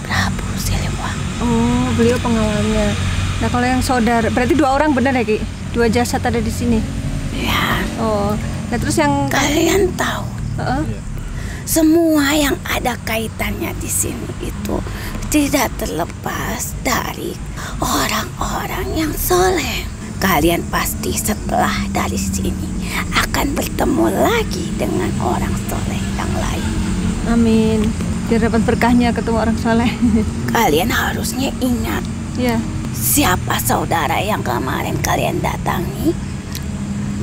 Prabu Siliwangi. Oh, beliau pengawalnya. Nah, kalau yang saudara, berarti 2 orang benar ya, Ki? 2 jasad ada di sini. Ya. Oh, nah terus yang Kalian tahu, semua yang ada kaitannya di sini itu tidak terlepas dari orang-orang yang soleh. Kalian pasti setelah dari sini akan bertemu lagi dengan orang soleh yang lain. Amin. Biar dapat berkahnya ketemu orang soleh. Kalian harusnya ingat Ya. siapa saudara yang kemarin kalian datangi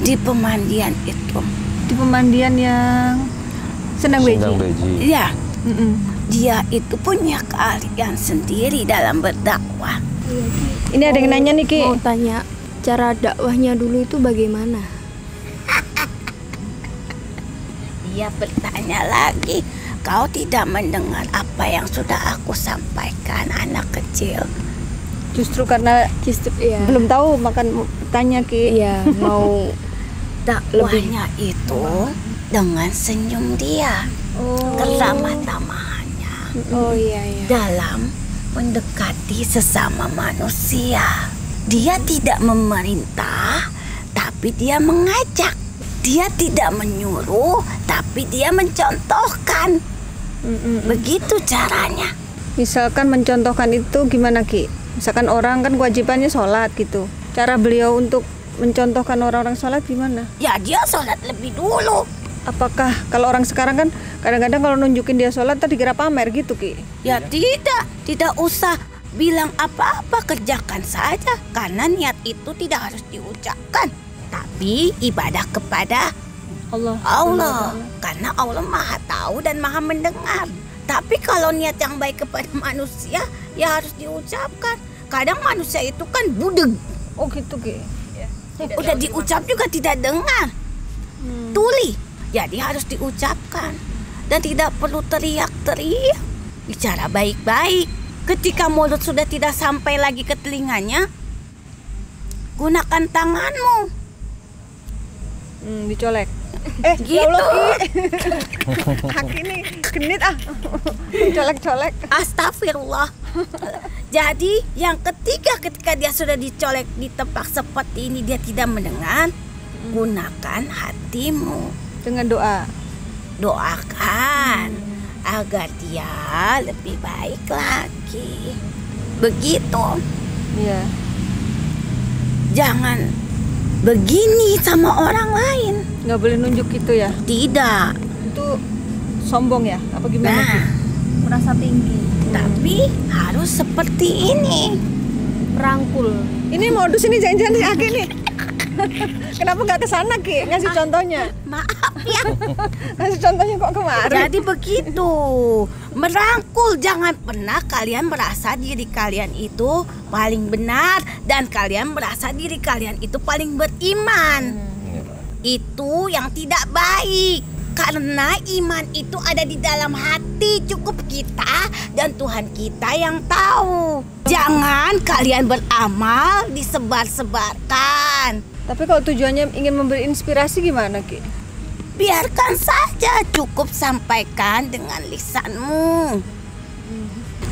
di pemandian itu. Di pemandian yang Sendang Sendang Beji. Beji. Ya, dia itu punya keahlian sendiri dalam berdakwah. Ini ada yang nanya nih, Ki. Mau tanya, cara dakwahnya dulu itu bagaimana? Dia bertanya lagi, kau tidak mendengar apa yang sudah aku sampaikan, anak kecil? Justru karena Iya. belum tahu makan tanya, Ki. Iya, mau Dakwahnya itu dengan senyum dia, keramah tamahannya Oh iya. dalam mendekati sesama manusia. Dia tidak memerintah, tapi dia mengajak. Dia tidak menyuruh, tapi dia mencontohkan. Begitu caranya. Misalkan mencontohkan itu gimana, Ki? Misalkan orang kan kewajibannya sholat gitu. Cara beliau untuk mencontohkan orang-orang sholat gimana? Ya dia sholat lebih dulu. Apakah kalau orang sekarang kan kadang-kadang kalau nunjukin dia sholat tadi dikira pamer gitu, Ki? Ya tidak usah bilang apa-apa, kerjakan saja. Karena niat itu tidak harus diucapkan, tapi ibadah kepada Allah. Karena Allah maha tahu dan maha mendengar. Tapi kalau niat yang baik kepada manusia, ya harus diucapkan. Kadang manusia itu kan budeg. Oh gitu, Ki. Udah diucap juga tidak dengar. Tuli. Jadi harus diucapkan. Dan tidak perlu teriak-teriak. Bicara baik-baik. Ketika mulut sudah tidak sampai lagi ke telinganya, gunakan tanganmu. Dicolek. Gitu. Ya Allah, Ki. Kaki ini genit ah. Colek-colek. Astagfirullah. Jadi yang ketiga, ketika dia sudah dicolek di tempat seperti ini dia tidak mendengar, gunakan hatimu Dengan doa. Doakan agar dia lebih baik lagi. Begitu. Iya. Jangan begini sama orang lain. Nggak boleh nunjuk gitu ya? Tidak. Itu sombong ya? Apa gimana? Ki? Nah, Merasa tinggi. tapi harus seperti ini. merangkul. Ini modus ini jangan-jangan si Aki nih. Kenapa nggak ke sana, Ki? Ngasih contohnya. Maaf ya. Ngasih contohnya kok kemarin. Jadi begitu. Merangkul, jangan pernah kalian merasa diri kalian itu paling benar dan kalian merasa diri kalian itu paling beriman. Itu yang tidak baik. Karena iman itu ada di dalam hati, cukup kita dan Tuhan kita yang tahu. Jangan kalian beramal disebar-sebarkan. Tapi kalau tujuannya ingin memberi inspirasi gimana, Ki? Biarkan saja, cukup sampaikan dengan lisanmu.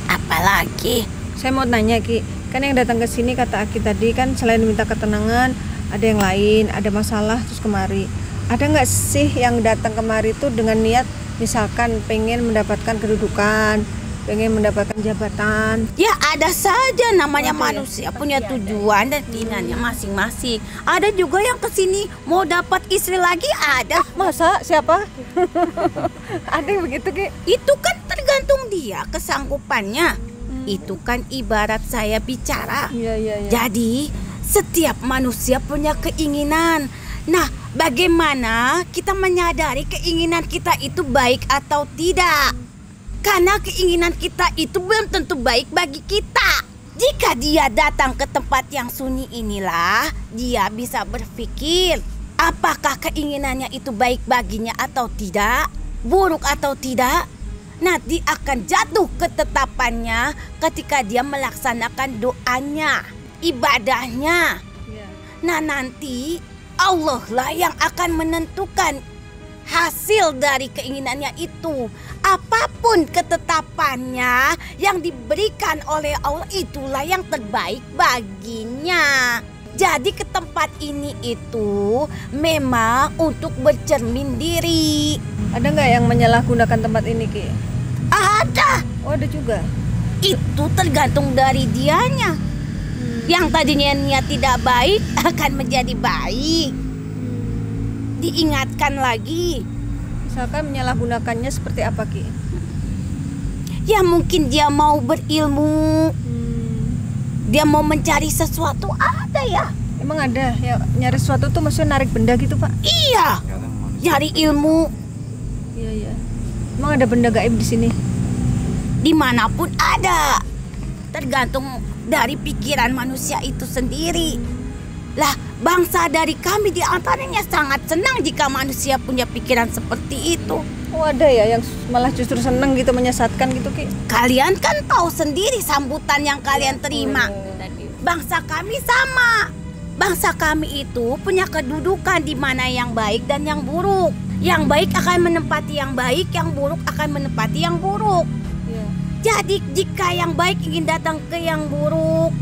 Apalagi Saya mau tanya, Ki. Kan yang datang ke sini kata Aki tadi kan selain minta ketenangan, ada yang lain, ada masalah terus kemari. Ada nggak sih yang datang kemari itu dengan niat misalkan pengen mendapatkan kedudukan, pengen mendapatkan jabatan? ya ada saja, namanya manusia punya tujuan dan keinginannya masing-masing. Ada juga yang kesini mau dapat istri lagi, ada. Masa siapa? Ada yang begitu, Ki? Itu kan tergantung dia kesanggupannya. Itu kan ibarat saya bicara. Iya. Jadi setiap manusia punya keinginan. Nah, bagaimana kita menyadari keinginan kita itu baik atau tidak? Karena keinginan kita itu belum tentu baik bagi kita. Jika dia datang ke tempat yang sunyi inilah, dia bisa berpikir, apakah keinginannya itu baik baginya atau tidak, buruk atau tidak. Nanti akan jatuh ketetapannya ketika dia melaksanakan doanya, ibadahnya. Nah nanti Allah lah yang akan menentukan hasil dari keinginannya itu. Apapun ketetapannya yang diberikan oleh Allah, itulah yang terbaik baginya. Jadi ke tempat ini itu memang untuk bercermin diri. Ada nggak yang menyalahgunakan tempat ini, Ki? Ada. Oh, ada juga. Itu tergantung dari dianya. Yang tadinya niat tidak baik akan menjadi baik. Diingatkan lagi. Misalkan menyalahgunakannya seperti apa, Ki? Ya mungkin dia mau berilmu. Dia mau mencari sesuatu, ada ya. Emang ada ya nyari sesuatu tuh maksudnya narik benda gitu, Pak? Iya. Nyari ilmu. Iya, iya. Emang ada benda gaib di sini? Dimanapun ada. Tergantung dari pikiran manusia itu sendiri. Lah, bangsa dari kami di antaranya sangat senang jika manusia punya pikiran seperti itu. Oh, ada ya yang malah justru senang gitu menyesatkan gitu, Ki? Kalian kan tahu sendiri sambutan yang kalian terima. Bangsa kami sama. Bangsa kami itu punya kedudukan di mana yang baik dan yang buruk. Yang baik akan menempati yang baik, yang buruk akan menempati yang buruk. Iya. Jadi jika yang baik ingin datang ke yang buruk,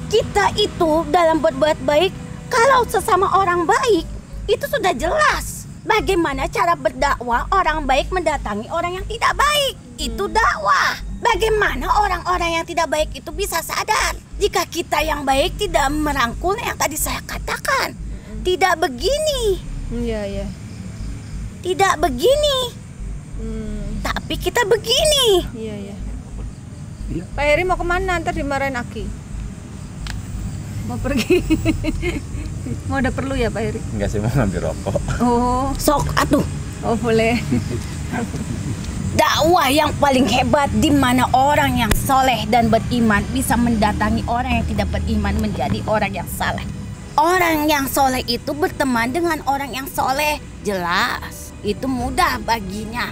kita itu dalam berbuat baik, kalau sesama orang baik, itu sudah jelas. Bagaimana cara berdakwah orang baik mendatangi orang yang tidak baik. Itu dakwah. Bagaimana orang-orang yang tidak baik itu bisa sadar jika kita yang baik tidak merangkul yang tadi saya katakan. Tidak begini. Iya, iya. Tidak begini. Tapi kita begini. Iya, iya. Pak Heri mau kemana? Ntar dimarahin Aki. Mau pergi. Mau ada perlu ya Pak Heri? Enggak sih, mau ngambil rokok. Oh, Sok atuh. oh boleh. Dakwah yang paling hebat di mana orang yang soleh dan beriman bisa mendatangi orang yang tidak beriman menjadi orang yang saleh. Orang yang soleh itu berteman dengan orang yang soleh. Jelas, itu mudah baginya.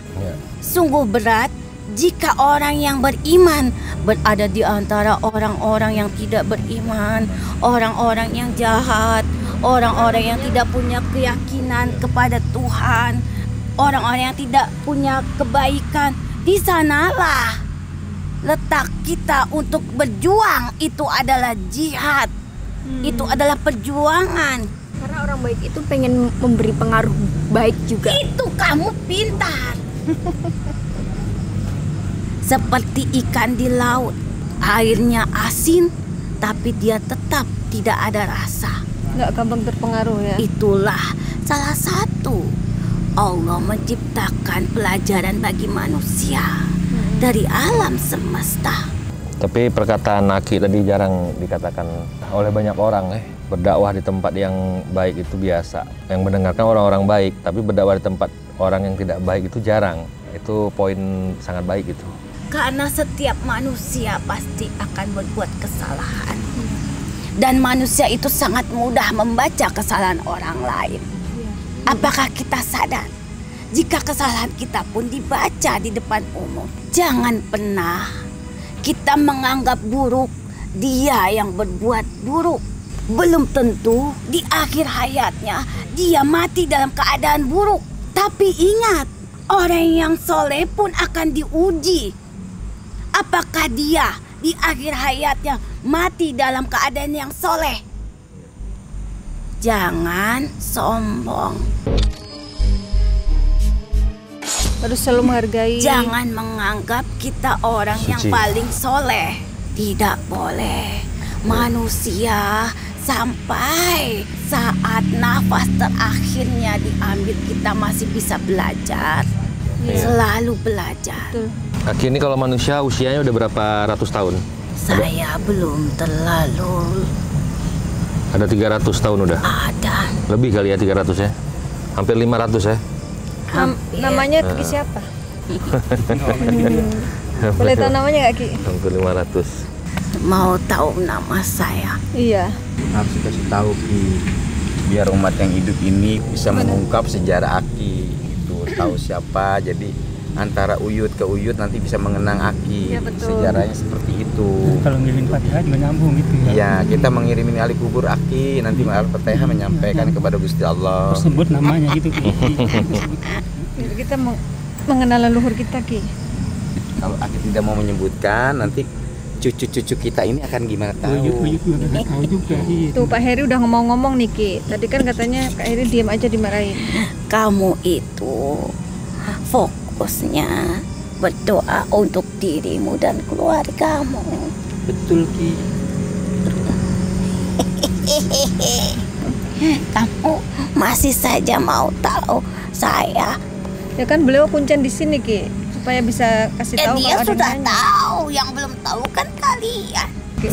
Sungguh berat jika orang yang beriman berada di antara orang-orang yang tidak beriman, orang-orang yang jahat, orang-orang yang tidak punya keyakinan kepada Tuhan, orang-orang yang tidak punya kebaikan. Di sanalah letak kita untuk berjuang. Itu adalah jihad. Itu adalah perjuangan. Karena orang baik itu pengen memberi pengaruh baik juga. Itu kamu pintar. Seperti ikan di laut, airnya asin tapi dia tetap tidak ada rasa. Nggak gampang terpengaruh ya. Itulah salah satu Allah menciptakan pelajaran bagi manusia dari alam semesta. Tapi perkataan Aki tadi jarang dikatakan oleh banyak orang. Berdakwah di tempat yang baik itu biasa. Yang mendengarkan orang-orang baik, tapi berdakwah di tempat orang yang tidak baik itu jarang. Itu poin sangat baik itu. Karena setiap manusia pasti akan berbuat kesalahan. Dan manusia itu sangat mudah membaca kesalahan orang lain. Apakah kita sadar? Jika kesalahan kita pun dibaca di depan umum, jangan pernah kita menganggap buruk dia yang berbuat buruk. Belum tentu di akhir hayatnya dia mati dalam keadaan buruk. Tapi ingat, orang yang soleh pun akan diuji. Apakah dia di akhir hayatnya mati dalam keadaan yang soleh? Jangan sombong. Harus selalu menghargai. Jangan menganggap kita orang yang Suci. paling soleh. Tidak boleh. Manusia sampai saat nafas terakhirnya diambil kita masih bisa belajar. Selalu belajar. Betul. Aki ini kalau manusia usianya udah berapa ratus tahun? Saya belum terlalu Ada 300 tahun udah? ada. Lebih kali ya 300 ya? Hampir 500 ya? Namanya Ki siapa? Boleh tahu namanya nggak Ki? Hampir 500. Mau tahu nama saya? Iya. Harus dikasih tahu Ki, biar umat yang hidup ini bisa mengungkap sejarah Aki. Itu tahu siapa, jadi antara uyut ke uyut nanti bisa mengenang Aki. Ya, betul. Sejarahnya seperti itu. Kalau ngirimin Fatihah juga nyambung gitu ya. Iya, kita mengirimin ahli kubur Aki, nanti Al-Fatihah menyampaikan kepada Gusti Allah. Sebut namanya gitu. Kita mengenal leluhur kita, Ki. Kalau Aki tidak mau menyebutkan, nanti cucu-cucu kita ini akan gimana tahu? Uyut juga nggak tahu juga. Iya. Tuh Pak Heri udah ngomong-ngomong nih, Ki. Tadi kan katanya Kak Heri diam aja dimarahin. Kamu itu fokusnya berdoa untuk dirimu dan keluargamu. Betul, Ki. Kamu masih saja mau tahu saya? Ya kan beliau kuncen di sini, Ki, supaya bisa kasih tahu Dia kalau ada sudah yang nanya. tahu, yang belum tahu kan kalian.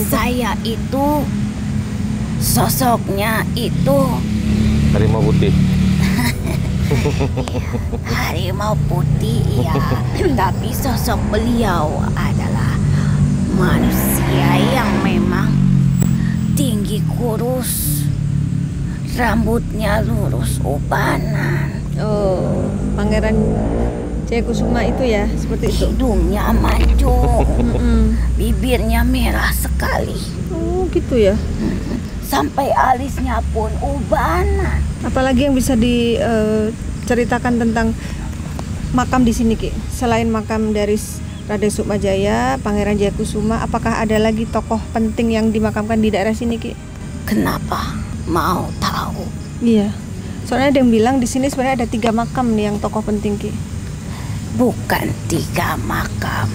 Saya itu sosoknya itu Harimau putih. harimau putih ya, tapi sosok beliau adalah manusia yang memang tinggi kurus, rambutnya lurus ubanan, Oh, Pangeran Jayakusuma itu ya, seperti itu. hidungnya mancung, bibirnya merah sekali, Oh, gitu ya. sampai alisnya pun ubanan. Apalagi yang bisa diceritakan tentang makam di sini, Ki? Selain makam dari Raden Sukmajaya, Pangeran Jayakusuma, apakah ada lagi tokoh penting yang dimakamkan di daerah sini, Ki? Kenapa mau tahu? Iya. Soalnya ada yang bilang di sini sebenarnya ada 3 makam nih yang tokoh penting, Ki. Bukan 3 makam,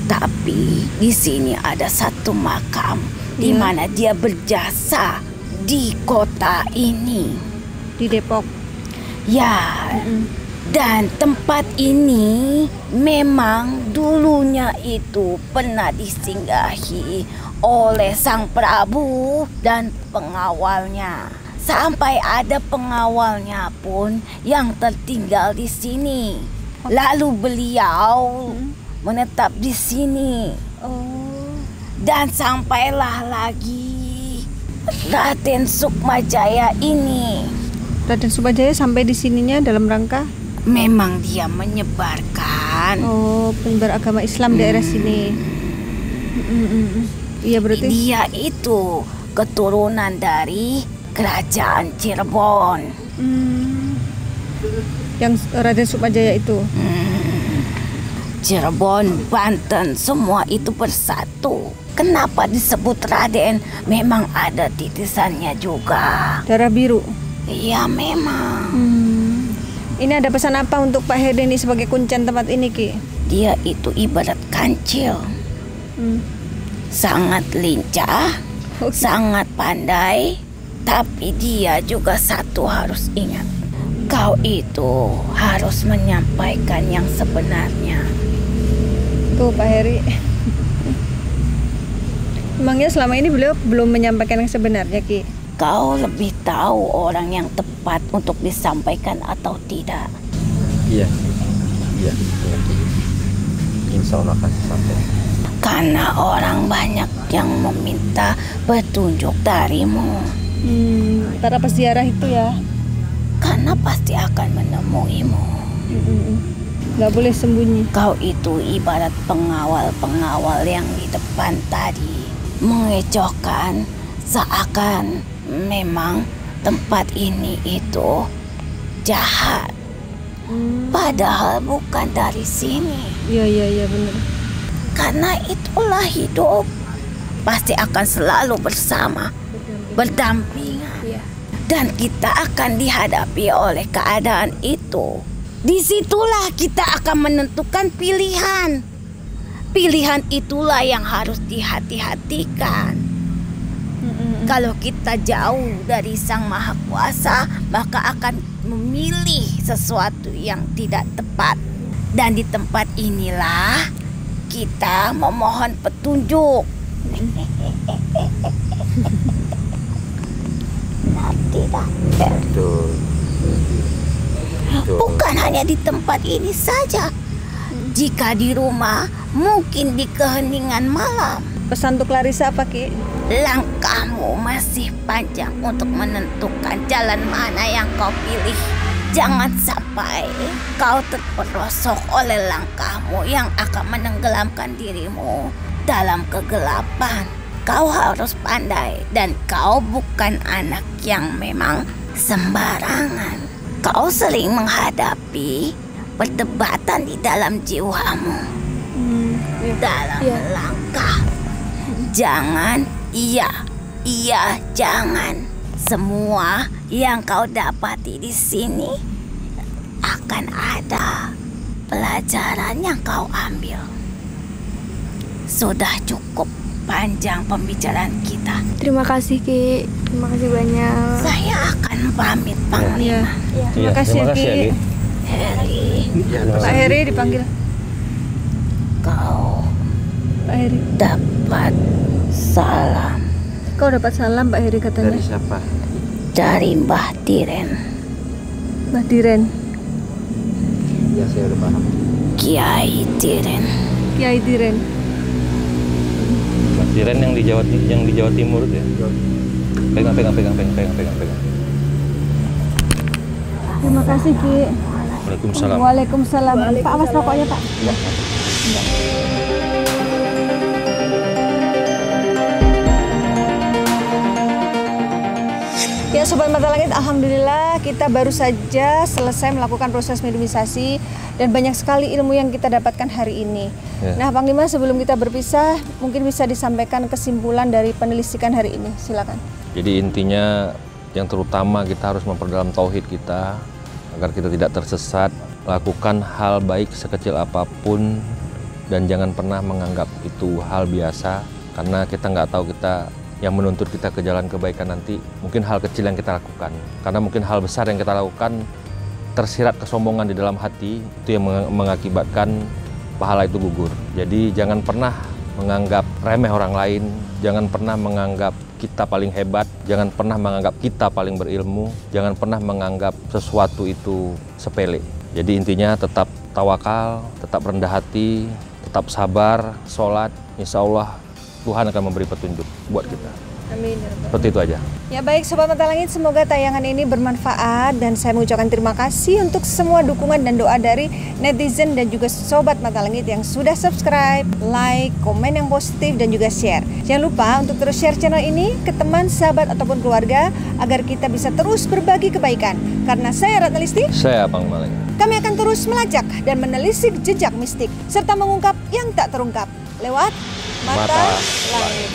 tapi di sini ada 1 makam di mana dia berjasa di kota ini. Di Depok. Ya, dan tempat ini memang dulunya itu pernah disinggahi oleh Sang Prabu dan pengawalnya. Sampai ada pengawalnya pun yang tertinggal di sini. Lalu beliau menetap di sini. Oh. Dan sampailah lagi Raden Sukmajaya ini. Raden Sukmajaya sampai di sininya dalam rangka Memang dia menyebarkan. penyebar agama Islam daerah sini. Iya, berarti Dia itu keturunan dari Kerajaan Cirebon. yang Raden Sukmajaya itu. Cirebon, Banten, semua itu bersatu. Kenapa disebut Raden? Memang ada titisannya juga. Darah biru. Iya memang. Ini ada pesan apa untuk Pak Heri ini sebagai kuncen tempat ini, Ki? Dia itu ibarat kancil. Sangat lincah, sangat pandai. Tapi dia juga satu harus ingat. Kau itu harus menyampaikan yang sebenarnya. Tuh Pak Heri. Emangnya selama ini beliau belum menyampaikan yang sebenarnya, Ki? Kau lebih tahu orang yang tepat untuk disampaikan atau tidak. Iya. Insya Allah akan sampai. Karena orang banyak yang meminta petunjuk darimu. Para peziarah itu ya. Karena pasti akan menemuimu. Nggak boleh sembunyi. Kau itu ibarat pengawal-pengawal yang di depan tadi. Mengecohkan seakan memang tempat ini itu jahat. Padahal bukan dari sini. Iya benar. Karena itulah hidup. Pasti akan selalu bersama, berdampingan. Dan kita akan dihadapi oleh keadaan itu. Disitulah kita akan menentukan pilihan. Pilihan itulah yang harus dihati-hatikan. Kalau kita jauh dari Sang Maha Kuasa, maka akan memilih sesuatu yang tidak tepat. Dan di tempat inilah kita memohon petunjuk. Betul. Bukan hanya di tempat ini saja. Jika di rumah, mungkin di keheningan malam. Pesan untuk Clarissa apa, Ki? Langkahmu masih panjang untuk menentukan jalan mana yang kau pilih. Jangan sampai kau terperosok oleh langkahmu yang akan menenggelamkan dirimu dalam kegelapan. Kau harus pandai dan kau bukan anak yang memang sembarangan. Kau sering menghadapi perdebatan di dalam jiwamu. Dalam langkah. Jangan, iya, jangan. Semua yang kau dapati di sini akan ada pelajaran yang kau ambil. Sudah cukup panjang pembicaraan kita. Terima kasih Ki, terima kasih banyak. Saya akan pamit, Panglima. Terima kasih Ki. Heri, Pak Heri dipanggil. kau Pak Heri. dapat salam Kau dapat salam Pak Heri katanya. Dari siapa? dari Mbah Diren. Mbah Diren. Ya saya udah paham. Kiai Diren. Kiai Diren. Mas Diren yang di Jawa Timur itu ya. Pegang. Terima kasih Ki. Waalaikumsalam. Waalaikumsalam. Pak, awas rokoknya Pak. Ya Sobat Mata Langit, alhamdulillah kita baru saja selesai melakukan proses mediumisasi dan banyak sekali ilmu yang kita dapatkan hari ini. Ya. Nah Panglima, sebelum kita berpisah, mungkin bisa disampaikan kesimpulan dari penelitian hari ini, silakan. Jadi intinya yang terutama kita harus memperdalam tauhid kita agar kita tidak tersesat. Lakukan hal baik sekecil apapun dan jangan pernah menganggap itu hal biasa, karena kita nggak tahu kita yang menuntut kita ke jalan kebaikan nanti mungkin hal kecil yang kita lakukan, karena mungkin hal besar yang kita lakukan tersirat kesombongan di dalam hati, itu yang mengakibatkan pahala itu gugur. Jadi jangan pernah menganggap remeh orang lain, jangan pernah menganggap kita paling hebat, jangan pernah menganggap kita paling berilmu, jangan pernah menganggap sesuatu itu sepele. Jadi intinya tetap tawakal, tetap rendah hati, tetap sabar, sholat, insya Allah Tuhan akan memberi petunjuk buat kita. Amin. Seperti itu aja. Ya baik Sobat Mata Langit, semoga tayangan ini bermanfaat dan saya mengucapkan terima kasih untuk semua dukungan dan doa dari netizen dan juga Sobat Mata Langit yang sudah subscribe, like, komen yang positif dan juga share. Jangan lupa untuk terus share channel ini ke teman, sahabat ataupun keluarga agar kita bisa terus berbagi kebaikan. Karena saya Ratna Listi, Saya Bang Maleng. kami akan terus melacak dan menelisik jejak mistik serta mengungkap yang tak terungkap lewat Mata Langit.